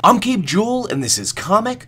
I'm Cape Joel, and this is Comic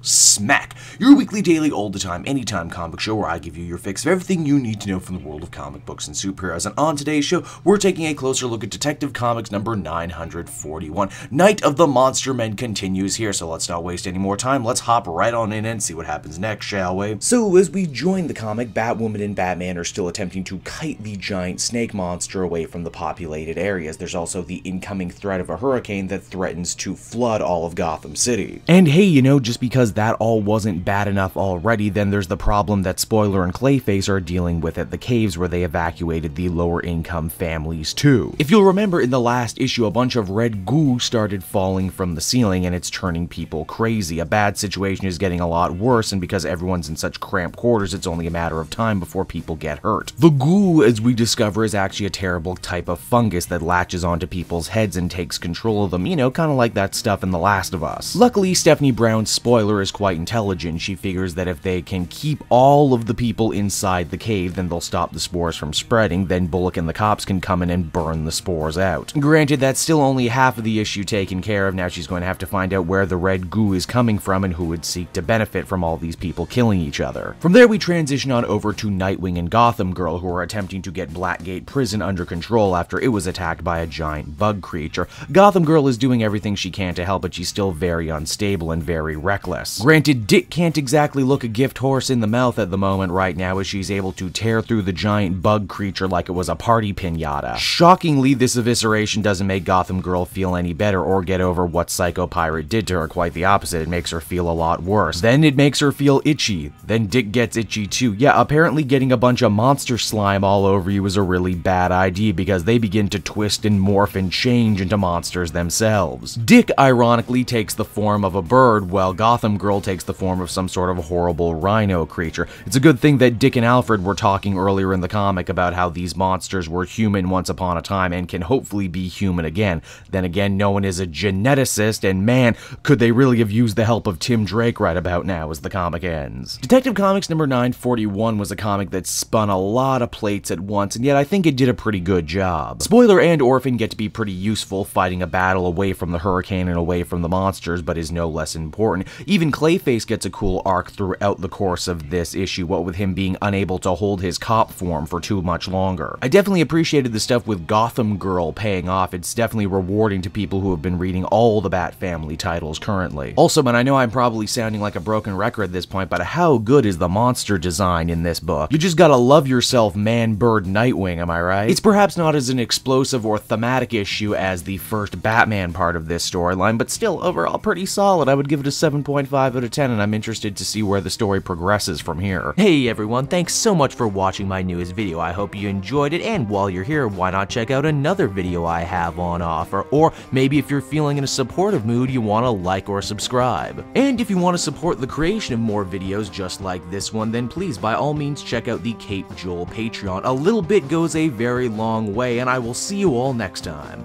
Smack, your weekly, daily, all-the-time, anytime comic show where I give you your fix of everything you need to know from the world of comic books and superheroes. And on today's show, we're taking a closer look at Detective Comics number 941. Night of the Monster Men continues here, so let's not waste any more time. Let's hop right on in and see what happens next, shall we? So, as we join the comic, Batwoman and Batman are still attempting to kite the giant snake monster away from the populated areas. There's also the incoming threat of a hurricane that threatens to flood all of Gotham City. And hey, you know, just because that all wasn't bad enough already, then there's the problem that Spoiler and Clayface are dealing with at the caves where they evacuated the lower income families too. If you'll remember, in the last issue, a bunch of red goo started falling from the ceiling and it's turning people crazy. A bad situation is getting a lot worse, and because everyone's in such cramped quarters, it's only a matter of time before people get hurt. The goo, as we discover, is actually a terrible type of fungus that latches onto people's heads and takes control of them, you know, kind of like that stuff in The Last of Us. Luckily, Stephanie Brown's Spoiler is quite intelligent. She figures that if they can keep all of the people inside the cave, then they'll stop the spores from spreading. Then Bullock and the cops can come in and burn the spores out. Granted, that's still only half of the issue taken care of. Now she's going to have to find out where the red goo is coming from and who would seek to benefit from all these people killing each other. From there, we transition on over to Nightwing and Gotham Girl, who are attempting to get Blackgate Prison under control after it was attacked by a giant bug creature. Gotham Girl is doing everything she can to help, but she's still very unstable and very reckless. Granted, Dick can't exactly look a gift horse in the mouth at the moment right now, as she's able to tear through the giant bug creature like it was a party piñata. Shockingly, this evisceration doesn't make Gotham Girl feel any better or get over what Psycho Pirate did to her. Quite the opposite, it makes her feel a lot worse. Then it makes her feel itchy. Then Dick gets itchy too. Yeah, apparently getting a bunch of monster slime all over you is a really bad idea, because they begin to twist and morph and change into monsters themselves. Dick, ironically, takes the form of a bird, while Gotham Girl takes the form of some sort of horrible rhino creature. It's a good thing that Dick and Alfred were talking earlier in the comic about how these monsters were human once upon a time and can hopefully be human again. Then again, no one is a geneticist, and man, could they really have used the help of Tim Drake right about now as the comic ends. Detective Comics number 941 was a comic that spun a lot of plates at once, and yet I think it did a pretty good job. Spoiler and Orphan get to be pretty useful, fighting a battle away from the hurricane and away from the monsters, but is no less important. Even Clayface gets a cool arc throughout the course of this issue, what with him being unable to hold his cop form for too much longer. I definitely appreciated the stuff with Gotham Girl paying off. It's definitely rewarding to people who have been reading all the Bat Family titles currently. Also, man, I know I'm probably sounding like a broken record at this point, but how good is the monster design in this book? You just gotta love yourself Man-Bird Nightwing, am I right? It's perhaps not as an explosive or thematic issue as the first Batman part of this storyline, but still, overall pretty solid. I would give it a 7.5 out of 10, and I'm interested to see where the story progresses from here. Hey everyone, thanks so much for watching my newest video. I hope you enjoyed it, and while you're here, why not check out another video I have on offer, or maybe if you're feeling in a supportive mood, you want to like or subscribe. And if you want to support the creation of more videos just like this one, then please by all means check out the Cape Joel Patreon. A little bit goes a very long way, and I will see you all next time.